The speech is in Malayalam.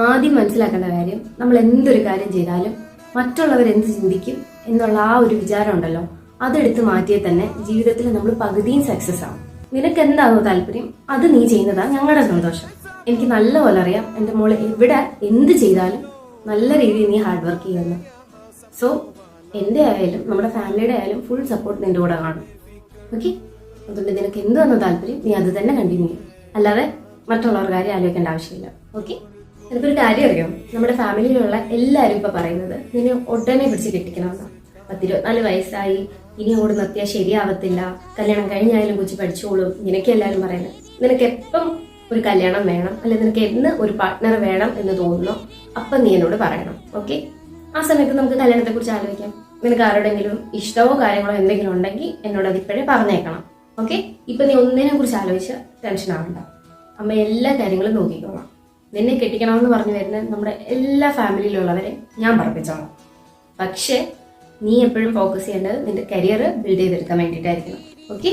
ആദ്യം മനസ്സിലാക്കേണ്ട കാര്യം, നമ്മൾ എന്തൊരു കാര്യം ചെയ്താലും മറ്റുള്ളവർ എന്ത് ചിന്തിക്കും എന്നുള്ള ആ ഒരു വിചാരം ഉണ്ടല്ലോ, അതെടുത്ത് മാറ്റിയാൽ തന്നെ ജീവിതത്തിൽ നമ്മൾ പകുതിയും സക്സസ് ആവും. നിനക്ക് എന്താണോ താല്പര്യം അത് നീ ചെയ്യുന്നതാ ഞങ്ങളുടെ സന്തോഷം. എനിക്ക് നല്ലപോലെ അറിയാം എൻ്റെ മോള് എവിടെ എന്ത് ചെയ്താലും നല്ല രീതിയിൽ നീ ഹാർഡ് വർക്ക് ചെയ്യുന്നു. സോ എൻ്റെ ആയാലും നമ്മുടെ ഫാമിലിയുടെ ആയാലും ഫുൾ സപ്പോർട്ട് നിന്റെ കൂടെ കാണും. ഓക്കെ, അതുകൊണ്ട് നിനക്ക് എന്താണോ താല്പര്യം നീ അത് തന്നെ കണ്ടിന്യൂ ചെയ്യും. അല്ലാതെ മറ്റുള്ളവർ കാര്യം ആലോചിക്കേണ്ട ആവശ്യമില്ല. ഓക്കെ, എനിക്കൊരു കാര്യം അറിയാം, നമ്മുടെ ഫാമിലിയിലുള്ള എല്ലാവരും ഇപ്പൊ പറയുന്നത് നിന്നെ ഉടനെ പിടിച്ച് കെട്ടിക്കണമെന്നാണ്. 10-24 വയസ്സായി, ഇനി അങ്ങോട്ട് നിർത്തിയാൽ ശരിയാവത്തില്ല, കല്യാണം കഴിഞ്ഞായാലും കൊച്ചു പഠിച്ചോളും, ഇങ്ങനെയൊക്കെ എല്ലാവരും പറയുന്നത്. നിനക്ക് എപ്പം ഒരു കല്യാണം വേണം, അല്ലെങ്കിൽ നിനക്ക് എന്ന് ഒരു പാർട്ട്ണർ വേണം എന്ന് തോന്നുന്നോ അപ്പം നീ എന്നോട് പറയണം. ഓക്കെ, ആ സമയത്ത് നമുക്ക് കല്യാണത്തെ കുറിച്ച് ആലോചിക്കാം. നിനക്ക് ആരോടെങ്കിലും ഇഷ്ടമോ കാര്യങ്ങളോ എന്തെങ്കിലും ഉണ്ടെങ്കിൽ എന്നോട് അത് ഇപ്പോഴേ പറഞ്ഞേക്കണം. ഓക്കെ, ഇപ്പൊ നീ ഒന്നിനെ കുറിച്ച് ആലോചിച്ച് ടെൻഷൻ ആവണ്ട. അമ്മ എല്ലാ കാര്യങ്ങളും നോക്കിക്കോളാം. നിന്നെ കെട്ടിക്കണമെന്ന് പറഞ്ഞു വരുന്ന നമ്മുടെ എല്ലാ ഫാമിലിയിലുള്ളവരെ ഞാൻ പറപ്പിച്ചോളാം. പക്ഷെ നീ എപ്പോഴും ഫോക്കസ് ചെയ്യേണ്ടത് നിന്റെ കരിയർ ബിൽഡ് ചെയ്തെടുക്കാൻ വേണ്ടിയിട്ടായിരിക്കണം. ഓക്കെ.